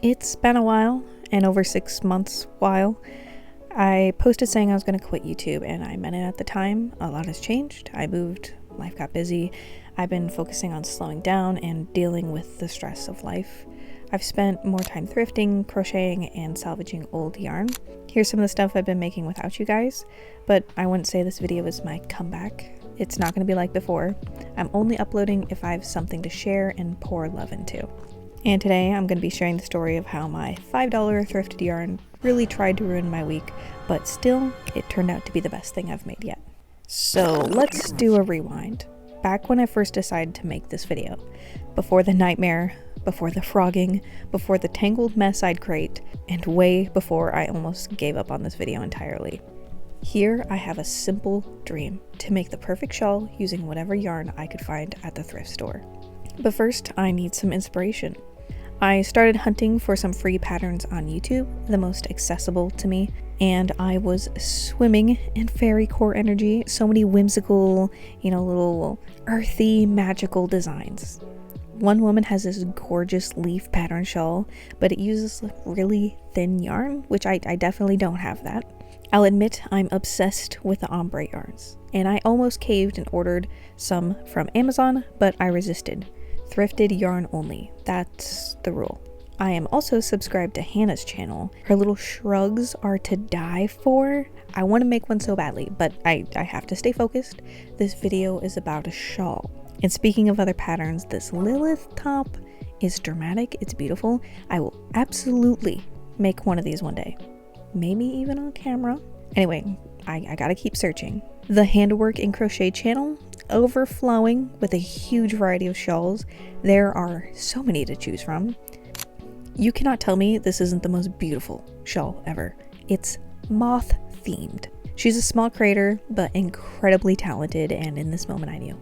It's been a while, and over 6 months while. I posted saying I was going to quit YouTube, and I meant it at the time. A lot has changed. I moved, life got busy. I've been focusing on slowing down and dealing with the stress of life. I've spent more time thrifting, crocheting, and salvaging old yarn. Here's some of the stuff I've been making without you guys, but I wouldn't say this video is my comeback. It's not going to be like before. I'm only uploading if I have something to share and pour love into. And today I'm going to be sharing the story of how my $5 thrifted yarn really tried to ruin my week, but still, it turned out to be the best thing I've made yet. So let's do a rewind. Back when I first decided to make this video, before the nightmare, before the frogging, before the tangled mess I'd create, and way before I almost gave up on this video entirely. Here I have a simple dream to make the perfect shawl using whatever yarn I could find at the thrift store. But first, I need some inspiration. I started hunting for some free patterns on YouTube, the most accessible to me, and I was swimming in fairy core energy. So many whimsical, little earthy, magical designs. One woman has this gorgeous leaf pattern shawl, but it uses really thin yarn, which I definitely don't have that. I'll admit I'm obsessed with the ombre yarns, and I almost caved and ordered some from Amazon, but I resisted. Thrifted yarn only, that's the rule. I am also subscribed to Hannah's channel. Her little shrugs are to die for. I want to make one so badly, but I have to stay focused. This video is about a shawl. And speaking of other patterns, this Lilith top is dramatic, it's beautiful. I will absolutely make one of these one day. Maybe even on camera. Anyway, I gotta keep searching. The Handwork and Crochet channel, overflowing with a huge variety of shawls. There are so many to choose from. You cannot tell me this isn't the most beautiful shawl ever. It's moth themed. She's a small creator, but incredibly talented, and in this moment I knew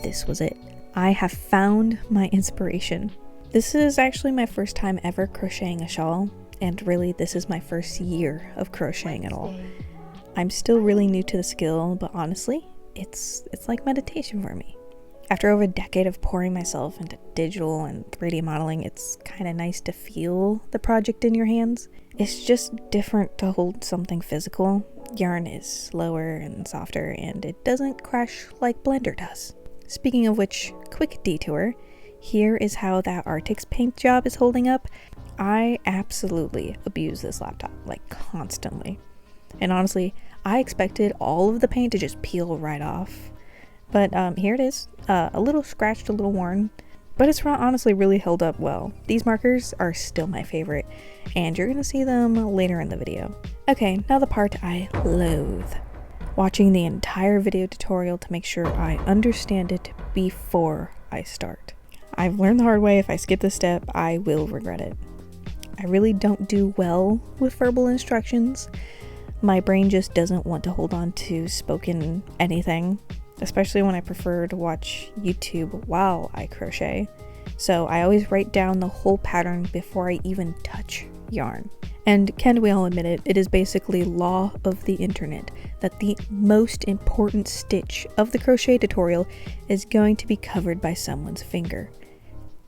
this was it. I have found my inspiration. This is actually my first time ever crocheting a shawl, and really this is my first year of crocheting at all. I'm still really new to the skill, but honestly, it's like meditation for me. After over a decade of pouring myself into digital and 3D modeling, it's kind of nice to feel the project in your hands. It's just different to hold something physical. Yarn is slower and softer, and it doesn't crash like Blender does. Speaking of which, quick detour, here is how that Arctic's paint job is holding up. I absolutely abuse this laptop, like constantly. And honestly, I expected all of the paint to just peel right off. But here it is, a little scratched, a little worn, but it's honestly really held up well. These markers are still my favorite, and you're gonna see them later in the video. Okay, now the part I loathe. Watching the entire video tutorial to make sure I understand it before I start. I've learned the hard way, if I skip this step, I will regret it. I really don't do well with verbal instructions. My brain just doesn't want to hold on to spoken anything, especially when I prefer to watch YouTube while I crochet. So I always write down the whole pattern before I even touch yarn. And can we all admit it, it is basically law of the internet that the most important stitch of the crochet tutorial is going to be covered by someone's finger.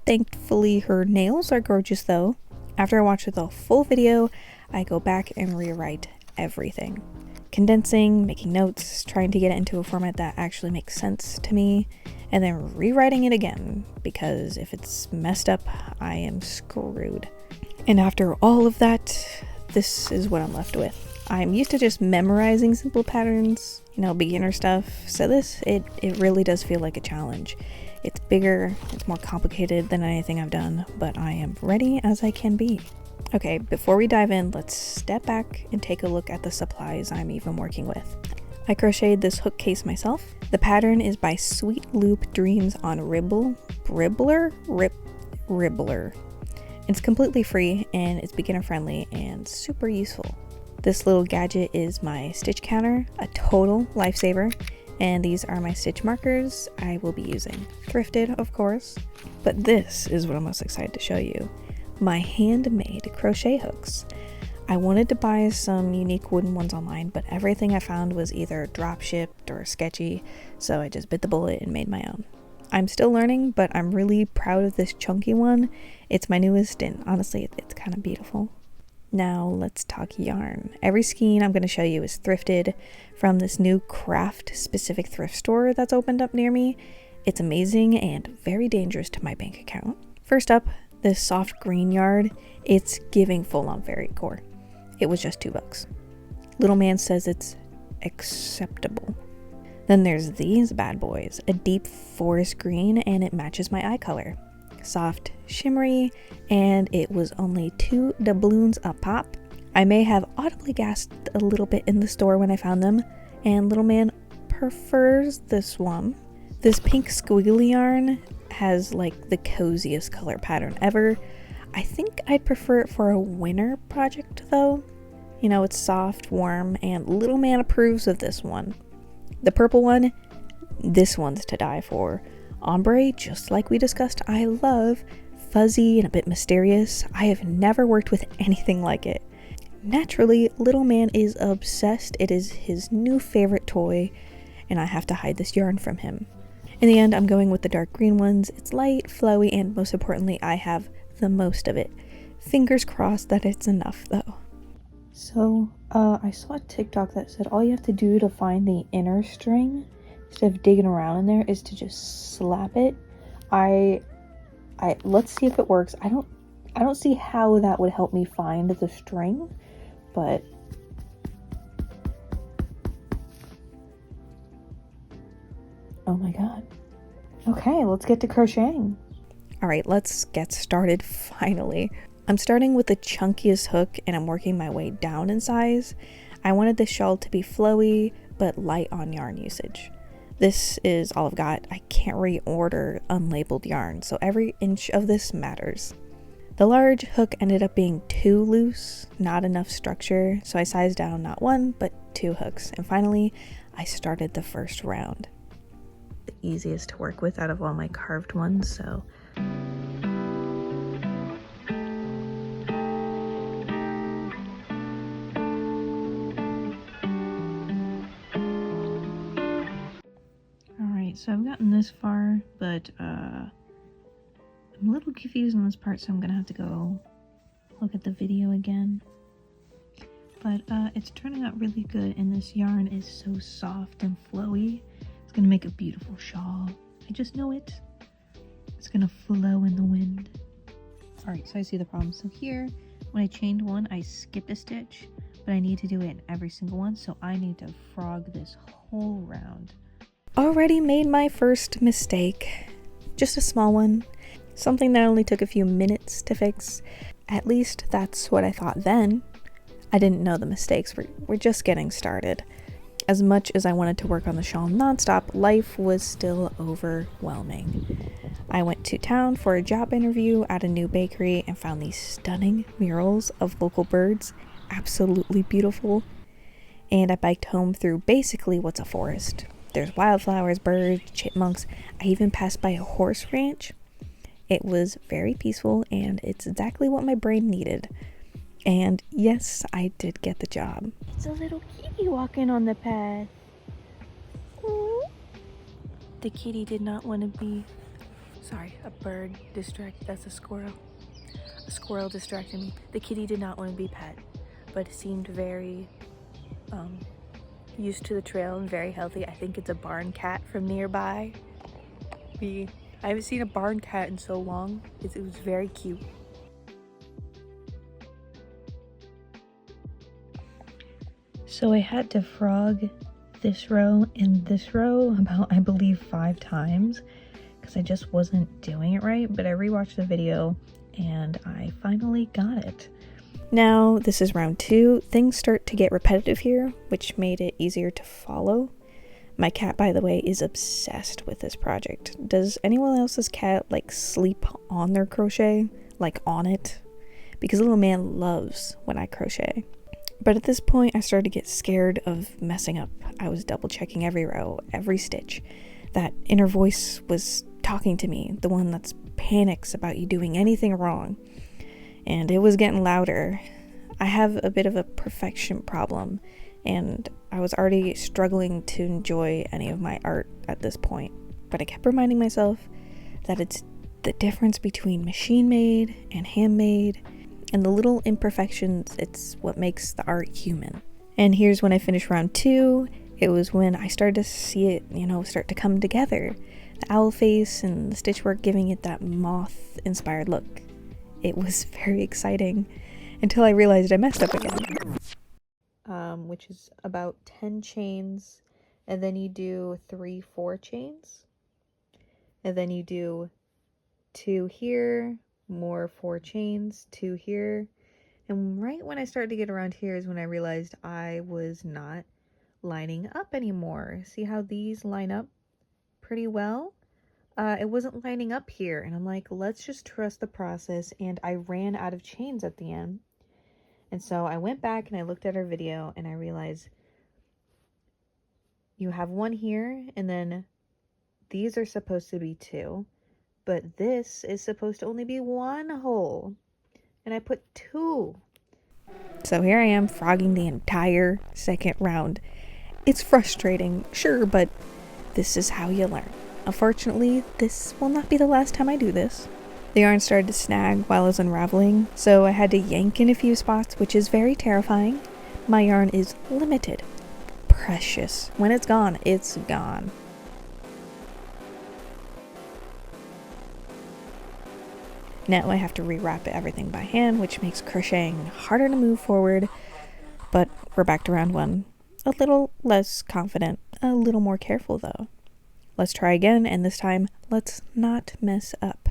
Thankfully her nails are gorgeous though. After I watch the full video, I go back and rewrite everything. Condensing, making notes, trying to get it into a format that actually makes sense to me, and then rewriting it again, because if it's messed up, I am screwed. And after all of that, this is what I'm left with. I'm used to just memorizing simple patterns, beginner stuff, so it really does feel like a challenge. It's bigger, it's more complicated than anything I've done, but I am ready as I can be. Okay, before we dive in, let's step back and take a look at the supplies I'm even working with. I crocheted this hook case myself. The pattern is by Sweet Loop Dreams on Ribbler. It's completely free and it's beginner friendly and super useful. This little gadget is my stitch counter, a total lifesaver, and these are my stitch markers I will be using. Thrifted, of course, but this is what I'm most excited to show you. My handmade crochet hooks. I wanted to buy some unique wooden ones online, but everything I found was either drop shipped or sketchy, so I just bit the bullet and made my own. I'm still learning, but I'm really proud of this chunky one. It's my newest, and honestly, it's kind of beautiful. Now let's talk yarn. Every skein I'm going to show you is thrifted from this new craft specific thrift store that's opened up near me. It's amazing and very dangerous to my bank account. First up, this soft green yarn. It's giving full on fairy core. It was just $2. Little man says it's acceptable. Then there's these bad boys, a deep forest green, and it matches my eye color. Soft, shimmery, and it was only 2 doubloons a pop. I may have audibly gasped a little bit in the store when I found them, and little man prefers this one. This pink squiggly yarn has like the coziest color pattern ever. I think I'd prefer it for a winter project though. You know, it's soft, warm, and little man approves of this one. The purple one, this one's to die for. Ombre, just like we discussed, I love. Fuzzy and a bit mysterious. I have never worked with anything like it. Naturally, little man is obsessed. It is his new favorite toy, and I have to hide this yarn from him. In the end, I'm going with the dark green ones. It's light, flowy, and most importantly, I have the most of it. Fingers crossed that it's enough, though. So, I saw a TikTok that said all you have to do to find the inner string instead of digging around in there is to just slap it. Let's see if it works. I don't see how that would help me find the string, but oh my god. Okay, let's get to crocheting. All right, let's get started finally. I'm starting with the chunkiest hook and I'm working my way down in size. I wanted the shawl to be flowy but light on yarn usage. This is all I've got. I can't reorder unlabeled yarn, so every inch of this matters. The large hook ended up being too loose, not enough structure, so I sized down not 1 but 2 hooks, and finally I started the first round. The easiest to work with out of all my carved ones, so so I've gotten this far, but I'm a little confused on this part, so I'm gonna have to go look at the video again. But it's turning out really good, and this yarn is so soft and flowy. It's gonna make a beautiful shawl. I just know it. It's gonna flow in the wind. Alright, so I see the problem. So here, when I chained one, I skipped a stitch, but I need to do it in every single one, so I need to frog this whole round. Already made my first mistake. Just a small one. Something that only took a few minutes to fix. At least that's what I thought then. I didn't know the mistakes. We're just getting started. As much as I wanted to work on the shawl nonstop, life was still overwhelming. I went to town for a job interview at a new bakery and found these stunning murals of local birds. Absolutely beautiful. And I biked home through basically what's a forest. There's wildflowers, birds, chipmunks. I even passed by a horse ranch. It was very peaceful, and it's exactly what my brain needed. And yes, I did get the job. It's a little kitty walking on the path. Ooh. The kitty did not want to be... Sorry, a bird distracted. That's a squirrel. A squirrel distracted me. The kitty did not want to be pet, but it seemed very... used to the trail and very healthy. I think it's a barn cat from nearby. I haven't seen a barn cat in so long. It was very cute. So I had to frog this row and this row about, I believe, 5 times because I just wasn't doing it right, but I rewatched the video and I finally got it. Now, this is round 2. Things start to get repetitive here, which made it easier to follow. My cat, by the way, is obsessed with this project. Does anyone else's cat, sleep on their crochet? On it? Because little man loves when I crochet. But at this point, I started to get scared of messing up. I was double checking every row, every stitch. That inner voice was talking to me, the one that panics about you doing anything wrong. And it was getting louder. I have a bit of a perfection problem, and I was already struggling to enjoy any of my art at this point. but I kept reminding myself that it's the difference between machine made and handmade, and the little imperfections, it's what makes the art human. And here's when I finished round 2. It was when I started to see it, start to come together. The owl face and the stitchwork giving it that moth-inspired look. It was very exciting until I realized I messed up again. Which is about 10 chains, and then you do 3-4 chains, and then you do 2 here, more 4 chains, 2 here, and right when I started to get around here is when I realized I was not lining up anymore. See how these line up pretty well? It wasn't lining up here, and I'm like, let's just trust the process, and I ran out of chains at the end. And so I went back and I looked at our video and I realized you have 1 here, and then these are supposed to be 2, but this is supposed to only be 1 hole, and I put 2. So here I am frogging the entire second round. It's frustrating, sure, but this is how you learn. Unfortunately, this will not be the last time I do this. The yarn started to snag while I was unraveling, so I had to yank in a few spots, which is very terrifying. My yarn is limited. Precious. When it's gone, it's gone. Now I have to rewrap everything by hand, which makes crocheting harder to move forward, but we're back to round 1. A little less confident, a little more careful though. Let's try again, and this time, let's not mess up.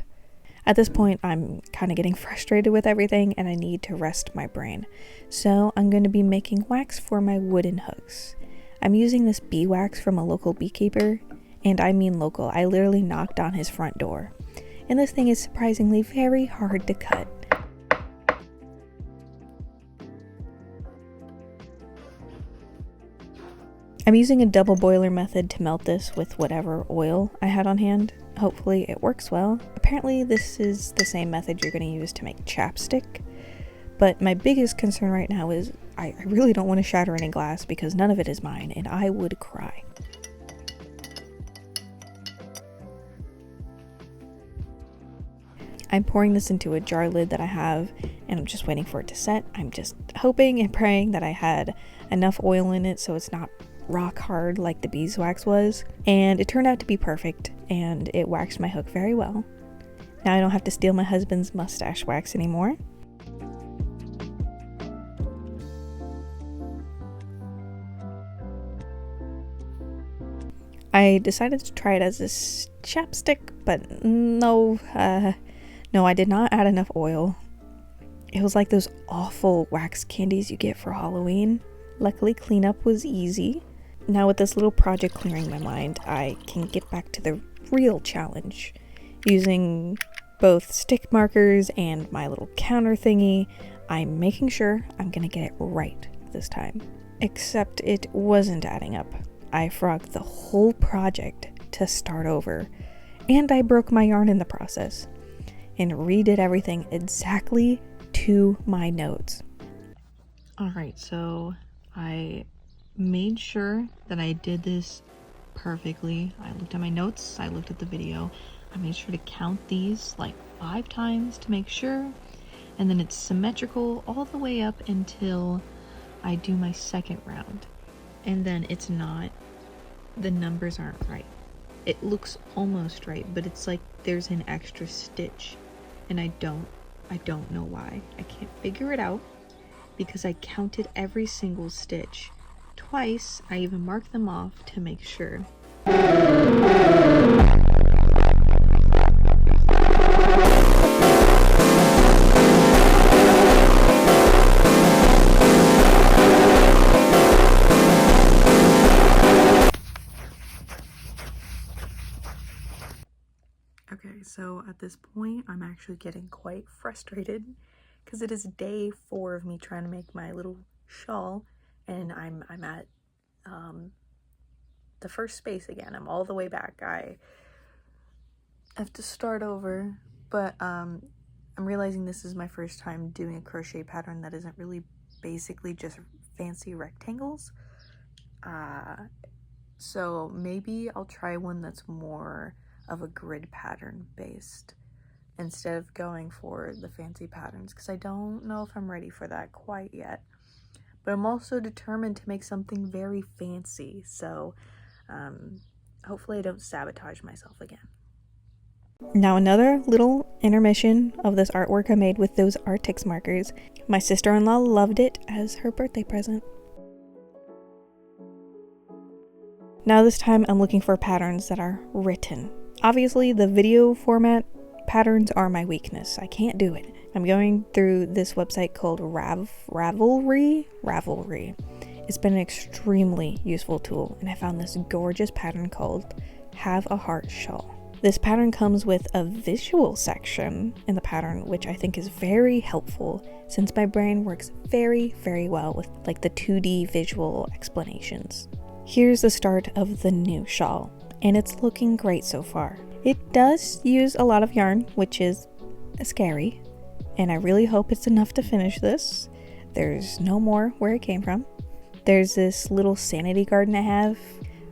At this point, I'm kind of getting frustrated with everything, and I need to rest my brain. So I'm going to be making wax for my wooden hooks. I'm using this beeswax from a local beekeeper, and I mean local. I literally knocked on his front door. And this thing is surprisingly very hard to cut. I'm using a double boiler method to melt this with whatever oil I had on hand. Hopefully it works well. Apparently this is the same method you're going to use to make chapstick. But my biggest concern right now is I really don't want to shatter any glass because none of it is mine and I would cry. I'm pouring this into a jar lid that I have, and I'm just waiting for it to set. I'm just hoping and praying that I had enough oil in it so it's not rock hard like the beeswax was. And it turned out to be perfect, and it waxed my hook very well. Now I don't have to steal my husband's mustache wax anymore. I decided to try it as a chapstick, but no, I did not add enough oil. It was like those awful wax candies you get for Halloween. Luckily, cleanup was easy. Now with this little project clearing my mind, I can get back to the real challenge. Using both stick markers and my little counter thingy, I'm making sure I'm gonna get it right this time. Except it wasn't adding up. I frogged the whole project to start over, and I broke my yarn in the process, and redid everything exactly to my notes. Alright, so I made sure that I did this perfectly. I looked at my notes, I looked at the video, I made sure to count these like 5 times to make sure, and then it's symmetrical all the way up until I do my second round. And then it's not, the numbers aren't right. It looks almost right, but it's like there's an extra stitch, and I don't know why. I can't figure it out because I counted every single stitch twice. I even marked them off to make sure. Okay, so at this point, I'm actually getting quite frustrated because it is day 4 of me trying to make my little shawl, and I'm at the first space again. I'm all the way back. I have to start over, but I'm realizing this is my first time doing a crochet pattern that isn't really basically just fancy rectangles. So maybe I'll try one that's more of a grid pattern based instead of going for the fancy patterns, because I don't know if I'm ready for that quite yet. But I'm also determined to make something very fancy, so hopefully I don't sabotage myself again. Now another little intermission of this artwork I made with those Artix markers. My sister-in-law loved it as her birthday present. Now this time I'm looking for patterns that are written. Obviously the video format patterns are my weakness. I can't do it. I'm going through this website called Ravelry. It's been an extremely useful tool, and I found this gorgeous pattern called Have a Heart Shawl. This pattern comes with a visual section in the pattern, which I think is very helpful since my brain works very, very well with like the 2D visual explanations. Here's the start of the new shawl, and it's looking great so far. It does use a lot of yarn, which is scary, and I really hope it's enough to finish this. There's no more where it came from. There's this little sanity garden I have.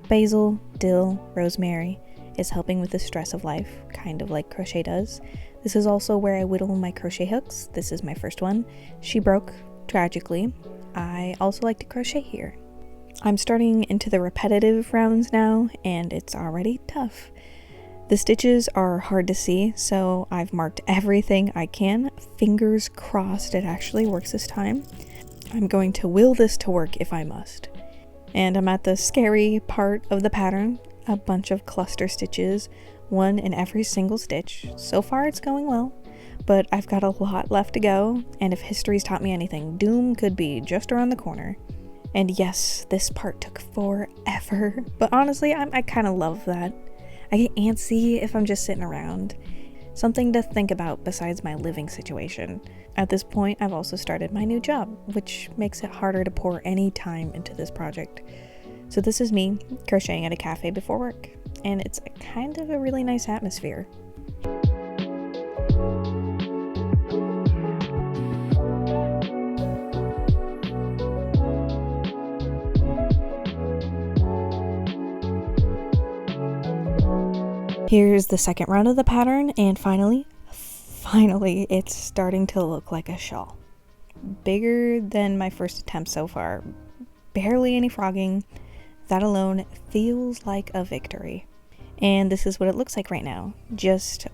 Basil, dill, rosemary is helping with the stress of life, kind of like crochet does. This is also where I whittle my crochet hooks. This is my first one. She broke, tragically. I also like to crochet here. I'm starting into the repetitive rounds now, and it's already tough. The stitches are hard to see, so I've marked everything I can. Fingers crossed it actually works this time. I'm going to will this to work if I must. And I'm at the scary part of the pattern. A bunch of cluster stitches, one in every single stitch. So far it's going well, but I've got a lot left to go, and if history's taught me anything, doom could be just around the corner. And yes, this part took forever, but honestly, I kind of love that. I get antsy if I'm just sitting around. Something to think about besides my living situation. At this point, I've also started my new job, which makes it harder to pour any time into this project. So this is me crocheting at a cafe before work, and it's kind of a really nice atmosphere. Here's the second round of the pattern, and finally, it's starting to look like a shawl. Bigger than my first attempt so far. Barely any frogging. That alone feels like a victory. And this is what it looks like right now. Just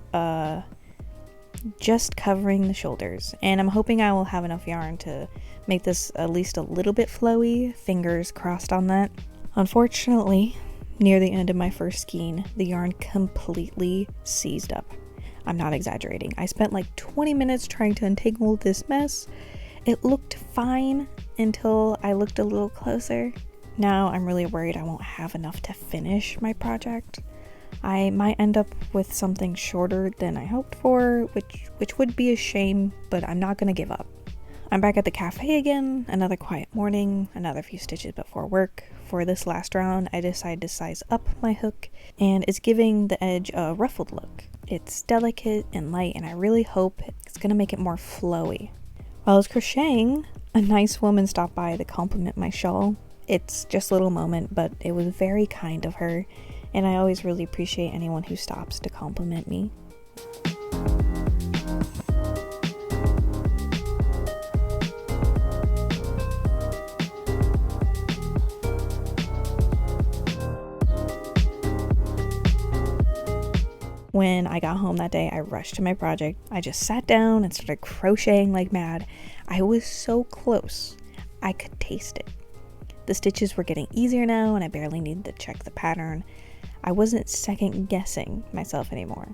covering the shoulders. And I'm hoping I will have enough yarn to make this at least a little bit flowy. Fingers crossed on that. Unfortunately, near the end of my first skein, the yarn completely seized up. I'm not exaggerating. I spent like 20 minutes trying to untangle this mess. It looked fine until I looked a little closer. Now I'm really worried I won't have enough to finish my project. I might end up with something shorter than I hoped for, which would be a shame, but I'm not gonna give up. I'm back at the cafe again, another quiet morning, another few stitches before work. For this last round, I decided to size up my hook, and it's giving the edge a ruffled look. It's delicate and light, and I really hope it's gonna make it more flowy. While I was crocheting, a nice woman stopped by to compliment my shawl. It's just a little moment, but it was very kind of her, and I always really appreciate anyone who stops to compliment me. When I got home that day, I rushed to my project. I just sat down and started crocheting like mad. I was so close. I could taste it. The stitches were getting easier now, and I barely needed to check the pattern. I wasn't second guessing myself anymore.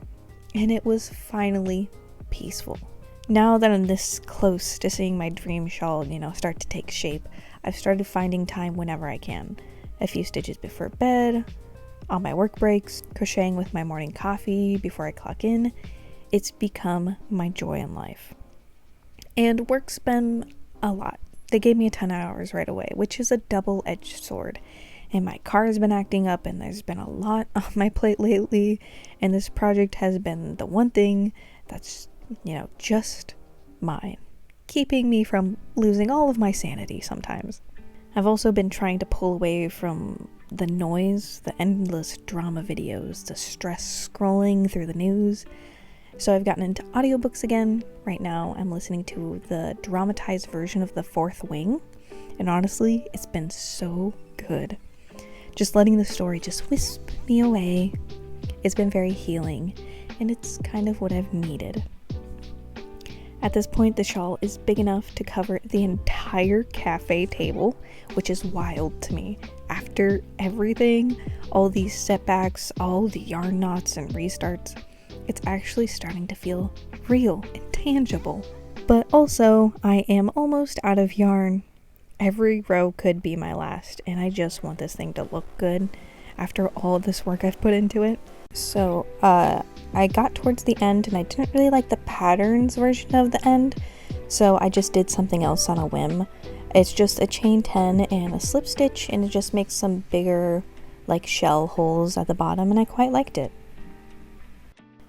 And it was finally peaceful. Now that I'm this close to seeing my dream shawl, start to take shape, I've started finding time whenever I can. A few stitches before bed, on my work breaks, crocheting with my morning coffee before I clock in. It's become my joy in life. And work's been a lot. They gave me a ton of hours right away, which is a double-edged sword. And my car has been acting up, and there's been a lot on my plate lately. And this project has been the one thing that's, just mine, keeping me from losing all of my sanity sometimes. I've also been trying to pull away from the noise, the endless drama videos, the stress scrolling through the news. So I've gotten into audiobooks again. Right now I'm listening to the dramatized version of The Fourth Wing, and honestly, it's been so good. Just letting the story just wisp me away. It's been very healing, and it's kind of what I've needed. At this point, the shawl is big enough to cover the entire cafe table, which is wild to me. After everything, all these setbacks, all the yarn knots and restarts, it's actually starting to feel real and tangible. But also, I am almost out of yarn. Every row could be my last, and I just want this thing to look good after all this work I've put into it. So, I got towards the end and I didn't really like the patterns version of the end, so I just did something else on a whim. It's just a chain 10 and a slip stitch, and it just makes some bigger like shell holes at the bottom, and I quite liked it.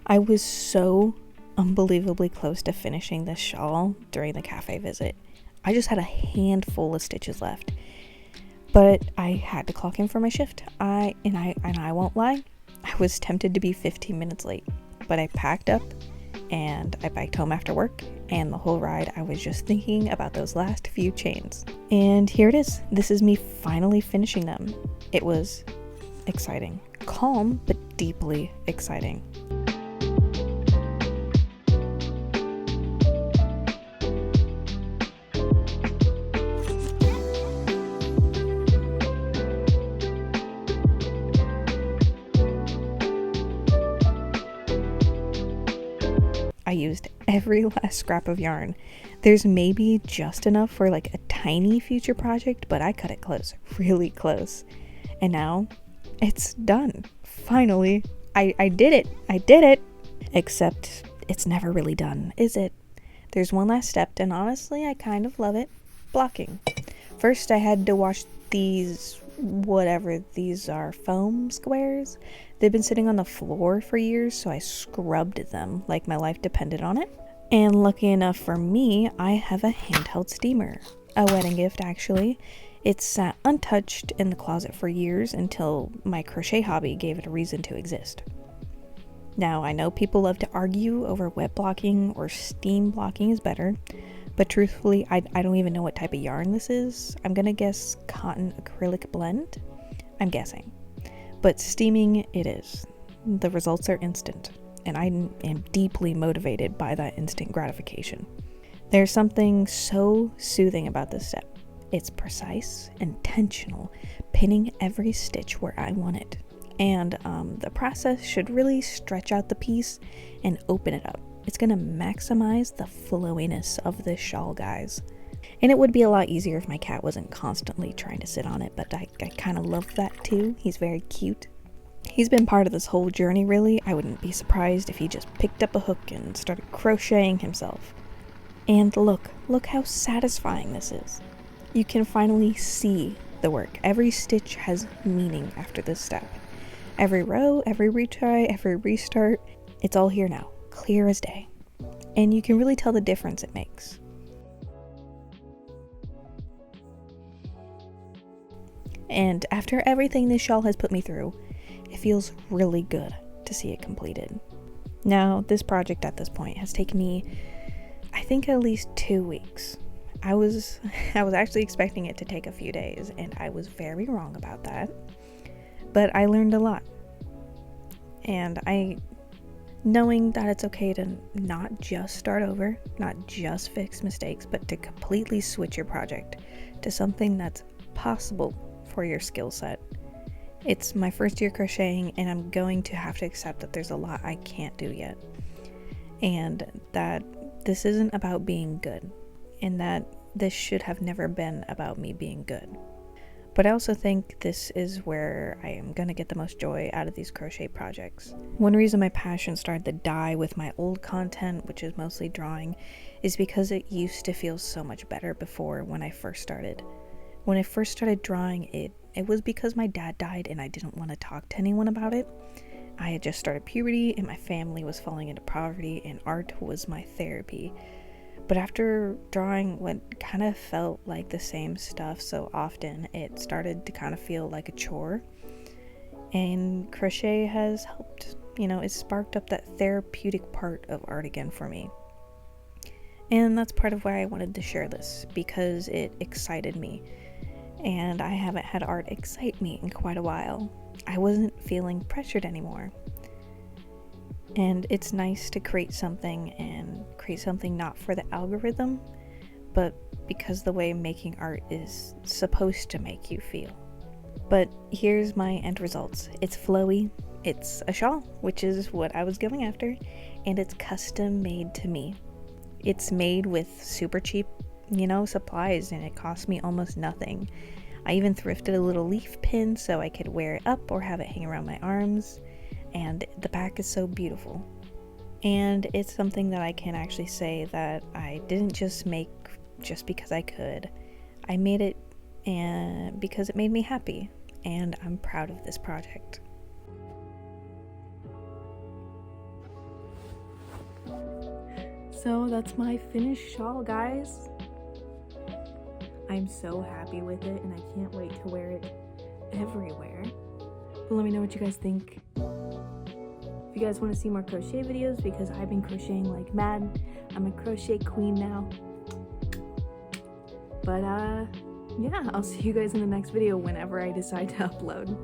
I was so unbelievably close to finishing this shawl during the cafe visit. I just had a handful of stitches left, but I had to clock in for my shift. I won't lie, I was tempted to be 15 minutes late, but I packed up and I biked home after work, and the whole ride I was just thinking about those last few chains. And here it is. This is me finally finishing them. It was exciting. Calm, but deeply exciting. I used every last scrap of yarn. There's maybe just enough for like a tiny future project, but I cut it close, really close. And now it's done. Finally, I did it. I did it. Except it's never really done, is it? There's one last step, and honestly, I kind of love it. Blocking. First, I had to wash these, whatever these are, foam squares. They've been sitting on the floor for years, so I scrubbed them like my life depended on it. And lucky enough for me, I have a handheld steamer. A wedding gift, actually. It's sat untouched in the closet for years until my crochet hobby gave it a reason to exist. Now, I know people love to argue over wet blocking or steam blocking is better, but truthfully, I don't even know what type of yarn this is. I'm gonna guess cotton acrylic blend. I'm guessing. But steaming it is. The results are instant, and I am deeply motivated by that instant gratification. There's something so soothing about this step. It's precise, intentional, pinning every stitch where I want it. And the process should really stretch out the piece and open it up. It's gonna maximize the flowiness of this shawl, guys. And it would be a lot easier if my cat wasn't constantly trying to sit on it, but I kind of love that too. He's very cute. He's been part of this whole journey, really. I wouldn't be surprised if he just picked up a hook and started crocheting himself. And look how satisfying this is. You can finally see the work. Every stitch has meaning after this step. Every row, every retry, every restart, it's all here now, clear as day. And you can really tell the difference it makes. And after everything this shawl has put me through, it feels really good to see it completed. Now, this project at this point has taken me, I think, at least 2 weeks. I was actually expecting it to take a few days, and I was very wrong about that. But I learned a lot. And knowing that it's okay to not just start over, not just fix mistakes, but to completely switch your project to something that's possible for your skill set. It's my first year crocheting, and I'm going to have to accept that there's a lot I can't do yet. And that this isn't about being good, and that this should have never been about me being good. But I also think this is where I am going to get the most joy out of these crochet projects. One reason my passion started to die with my old content, which is mostly drawing, is because it used to feel so much better before when I first started. When I first started drawing, it was because my dad died and I didn't want to talk to anyone about it. I had just started puberty and my family was falling into poverty, and art was my therapy. But after drawing what kind of felt like the same stuff so often, it started to kind of feel like a chore. And crochet has helped, it sparked up that therapeutic part of art again for me. And that's part of why I wanted to share this, because it excited me. And I haven't had art excite me in quite a while. I wasn't feeling pressured anymore. And it's nice to create something not for the algorithm, but because the way making art is supposed to make you feel. But here's my end results. It's flowy, it's a shawl, which is what I was going after, and it's custom made to me. It's made with super cheap, supplies, and it cost me almost nothing. I even thrifted a little leaf pin so I could wear it up or have it hang around my arms, and the back is so beautiful. And it's something that I can actually say that I didn't just make just because I could. I made it and because it made me happy, and I'm proud of this project. So that's my finished shawl, guys. I'm so happy with it, and I can't wait to wear it everywhere. But let me know what you guys think. If you guys want to see more crochet videos, because I've been crocheting like mad. I'm a crochet queen now. But yeah, I'll see you guys in the next video whenever I decide to upload.